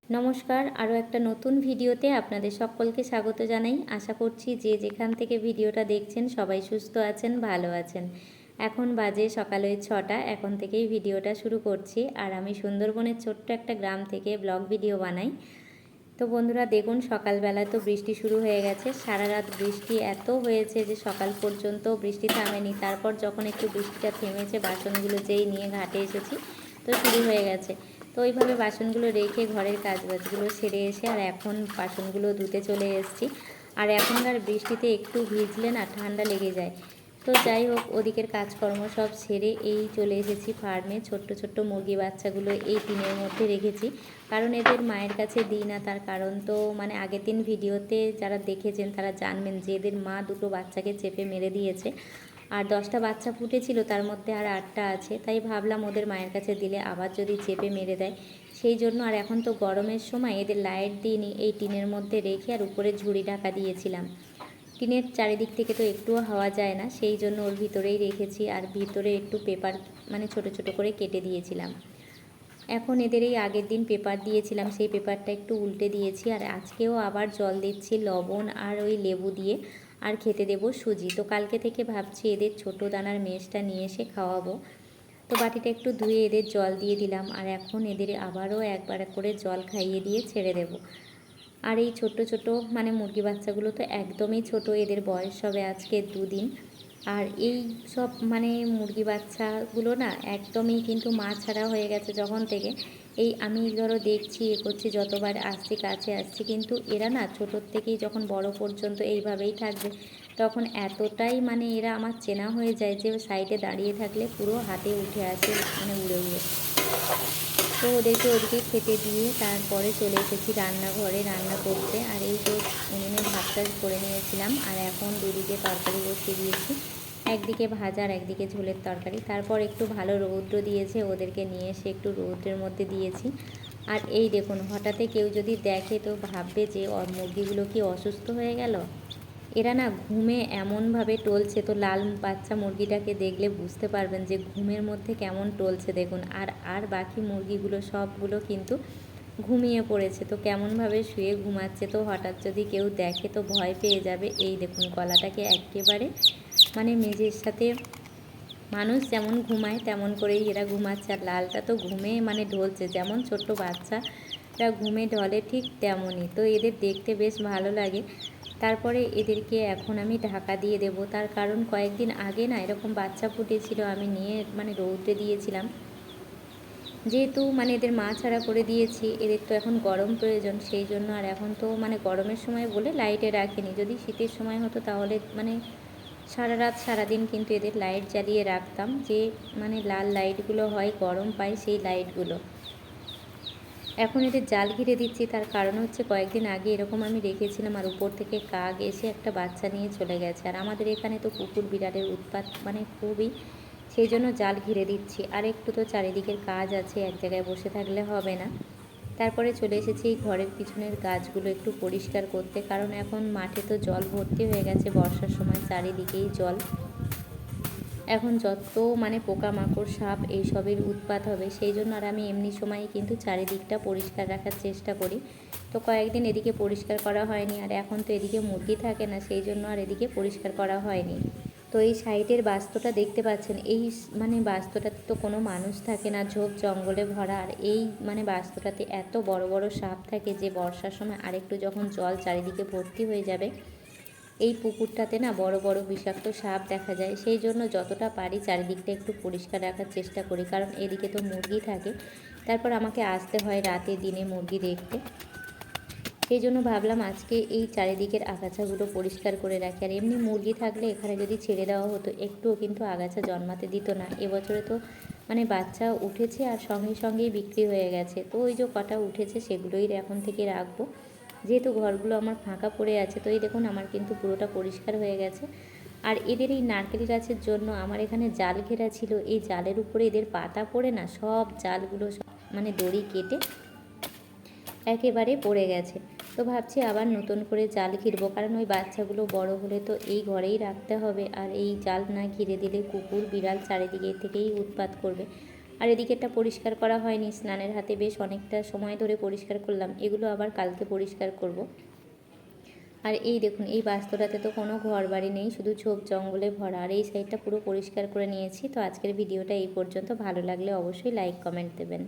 নমস্কার, আরও একটা নতুন ভিডিওতে আপনাদের সকলকে স্বাগত জানাই। আশা করছি যে যেখান থেকে ভিডিওটা দেখছেন সবাই সুস্থ আছেন, ভালো আছেন। এখন বাজে সকাল 6টা, এখন থেকেই ভিডিওটা শুরু করছি। আর আমি সুন্দরবনের ছোট্ট একটা গ্রাম থেকে ব্লগ ভিডিও বানাই। তো বন্ধুরা দেখুন, সকালবেলায় তো বৃষ্টি শুরু হয়ে গেছে। সারা রাত বৃষ্টি এত হয়েছে যে সকাল পর্যন্ত বৃষ্টি থামেনি। তারপর যখন একটু বৃষ্টিটা থেমেছে, বাসনগুলো যেই নিয়ে ঘাটে এসেছি তো শুরু হয়ে গেছে। তো ওইভাবে বাসনগুলো রেখে ঘরের কাজবাজগুলো সেরে এসে আর এখন বাসনগুলো ধুতে চলে এসেছি। আর এখনকার বৃষ্টিতে একটু ভিজলে না ঠান্ডা লেগে যায়। তো যাই হোক, ওদিকের কাজকর্ম সব সেরে এই চলে এসেছি ফার্মে। ছোট্ট ছোট্ট মুরগি বাচ্চাগুলো এই টিনের মধ্যে রেখেছি, কারণ এদের মায়ের কাছে দিই না। তার কারণ তো আগের দিন ভিডিওতে যারা দেখেছেন তারা জানবেন যে এদের মা দুটো বাচ্চাকে চেপে মেরে দিয়েছে। আর 10টা বাচ্চা ফুটেছিল, তার মধ্যে আর 8টা আছে। তাই ভাবলাম ওদের মায়ের কাছে দিলে আবার যদি চেপে মেরে দেয়, সেই জন্য। আর এখন তো গরমের সময় এদের লাইট দিইনি, এই টিনের মধ্যে রেখে আর উপরে ঝুড়ি ঢাকা দিয়েছিলাম। টিনের চারিদিক থেকে তো একটুও হাওয়া যায় না, সেই জন্য ওর ভিতরেই রেখেছি। আর ভিতরে একটু পেপার ছোট ছোট করে কেটে দিয়েছিলাম। এখন এদের এই আগের দিন পেপার দিয়েছিলাম, সেই পেপারটা একটু উল্টে দিয়েছি। আর আজকেও আবার জল দিচ্ছি লবণ আর ওই লেবু দিয়ে, আর খেতে দেবো সুজি। তো কালকে থেকে ভাবছি এদের ছোট দানার মেষটা নিয়ে এসে খাওয়াবো। তো বাটিটা একটু ধুয়ে এদের জল দিয়ে দিলাম, আর এখন এদের আবারও একবার করে জল খাইয়ে দিয়ে ছেড়ে দেব। আর এই ছোট্ট ছোট মুরগি বাচ্চাগুলো তো একদমই ছোট, এদের বয়স হবে আজকে 2 দিন। আর এই সব মুরগি বাচ্চাগুলো না একদমই কিন্তু মা ছাড়া হয়ে গেছে যখন থেকে। এই আমি ধরো দেখছি করছি, যতবার আসছি কাছে আসছি, কিন্তু এরা না ছোটোর থেকেই যখন বড় পর্যন্ত এইভাবেই থাকবে, তখন এতটাই এরা আমার চেনা হয়ে যায় যে সাইডে দাঁড়িয়ে থাকলে পুরো হাতে উঠে আসে উড়ে উড়ে। তো ওদেরকে ওদিকে খেতে দিয়ে তারপরে চলে এসেছি রান্নাঘরে রান্না করতে। আর এই তো উনুনে ভাতটা করে নিয়েছিলাম, আর এখন দুদিকে তরকারি বসিয়ে দিয়েছি, একদিকে ভাজা আর একদিকে ঝোলের তরকারি। তারপর একটু ভালো রৌদ্র দিয়েছে, ওদেরকে নিয়ে এসে একটু রৌদ্রের মধ্যে দিয়েছি। আর এই দেখুন, হঠাৎই কেউ যদি দেখে তো ভাববে যে মুরগিগুলো কি অসুস্থ হয়ে গেল। এরা না ঘুমে এমনভাবে টলছে, তো লাল বাচ্চা মুরগিটাকে দেখলে বুঝতে পারবেন যে ঘুমের মধ্যে কেমন টলছে দেখুন। আর আর বাকি মুরগিগুলো সবগুলো কিন্তু ঘুমিয়ে পড়েছে, তো কেমনভাবে শুয়ে ঘুমাচ্ছে। তো হঠাৎ যদি কেউ দেখে তো ভয় পেয়ে যাবে। এই দেখুন, গলাটাকে একেবারে মেঝের সাথে মানুষ যেমন ঘুমায় তেমন করেই এরা ঘুমাচ্ছে। আর লালটা তো ঘুমে ঢলছে, যেমন ছোট্ট বাচ্চারা ঘুমে ঢলে ঠিক তেমনই। তো এদের দেখতে বেশ ভালো লাগে। তারপরে এদেরকে এখন আমি ঢাকা দিয়ে দেব, তার কারণ কয়েকদিন আগে না এরকম বাচ্চা ফুটেছিল, আমি নিয়ে রৌদ্রে দিয়েছিলাম। যেহেতু এদের মা ছাড়া করে দিয়েছি, এদের তো এখন গরম প্রয়োজন, সেই জন্য। আর এখন তো গরমের সময় বলে লাইটে রাখিনি, যদি শীতের সময় হতো তাহলে সারা রাত সারাদিন কিন্তু এদের লাইট জ্বালিয়ে রাখতাম, যে লাল লাইটগুলো হয় গরম পায় সেই লাইটগুলো। এখন এদের জাল ঘিরে দিচ্ছি, তার কারণ হচ্ছে কয়েকদিন আগে এরকম আমি রেখেছিলাম, আর উপর থেকে কাক এসে একটা বাচ্চা নিয়ে চলে গেছে। আর আমাদের এখানে তো কুকুর বিড়ালের উৎপাত খুবই, সেই জন্য জাল ঘিরে দিচ্ছি। আর একটু তো চারিদিকের কাজ আছে, এক জায়গায় বসে থাকলে হবে না। তারপরে চলে এসেছি এই ঘরের পিছনের গাছগুলো একটু পরিষ্কার করতে, কারণ এখন মাঠে তো জল ভর্তি হয়ে গেছে, বর্ষার সময় চারিদিকেই জল। এখন যত পোকামাকড় সাপ এইসবের উৎপাত হবে, সেই জন্য। আর আমি এমনি সময় কিন্তু চারিদিকটা পরিষ্কার রাখার চেষ্টা করি। তো কয়েকদিন এদিকে পরিষ্কার করা হয়নি, আর এখন তো এদিকে মুরগি থাকে না, সেই জন্য আর এদিকে পরিষ্কার করা হয়নি। তো এই সাইডের বাস্তুটা দেখতে পাচ্ছেন, এই বাস্তুটাতে তো কোনো মানুষ থাকে না, ঝোপ জঙ্গলে ভরা। আর এই বাস্তুটাতে এত বড় বড় সাপ থাকে যে বর্ষার সময় আরেকটু যখন জল চারিদিকে ভর্তি হয়ে যাবে, এই পুকুরটাতে না বড় বড় বিষাক্ত সাপ দেখা যায়। সেই জন্য যতটা পারি চারিদিকটা একটু পরিষ্কার রাখার চেষ্টা করি, কারণ এদিকে তো মুরগি থাকে। তারপর আমাকে আসতে হয় রাতে দিনে মুরগি দেখতে, সেই জন্য ভাবলাম আজকে এই চারিদিকের আগাছাগুলো পরিষ্কার করে রাখি। আর এমনি মুরগি থাকলে এখানে যদি ছেড়ে দেওয়া হতো, একটুও কিন্তু আগাছা জন্মাতে দিত না। এবছরে তো বাচ্চা উঠেছে আর সঙ্গে সঙ্গেই বিক্রি হয়ে গেছে। তো ওই যে কটা উঠেছে সেগুলোই এখন থেকে রাখবো, যেহেতু ঘরগুলো আমার ফাঁকা পড়ে আছে। তো এই দেখুন, আমার কিন্তু পুরোটা পরিষ্কার হয়ে গেছে। আর এদের এই নারকেল গাছের জন্য আমার এখানে জাল ঘেরা ছিল, এই জালের উপরে এদের পাতা পড়ে না সব জালগুলো দড়ি কেটে একেবারে পড়ে গেছে। তো ভাবছি আবার নতুন করে জাল ঘিরবো, কারণ ওই বাচ্চাগুলো বড় হলে তো এই ঘরেই রাখতে হবে। আর এই জাল না ঘিরে দিলে কুকুর বিড়াল চারিদিকে থেকেই উৎপাত করবে। আর এদিকেরটা পরিষ্কার করা হয়নি, স্নানের হাতে বেশ অনেকটা সময় ধরে পরিষ্কার করলাম, এগুলো আবার কালকে পরিষ্কার করব। আর এই দেখুন, এই বাস্তুটাতে তো কোনো ঘর বাড়ি নেই, শুধু ঝোপ জঙ্গলে ভরা। আর এই সাইডটা পুরো পরিষ্কার করে নিয়েছি। তো আজকের ভিডিওটা এই পর্যন্ত। ভালো লাগলে অবশ্যই লাইক কমেন্ট দেবেন।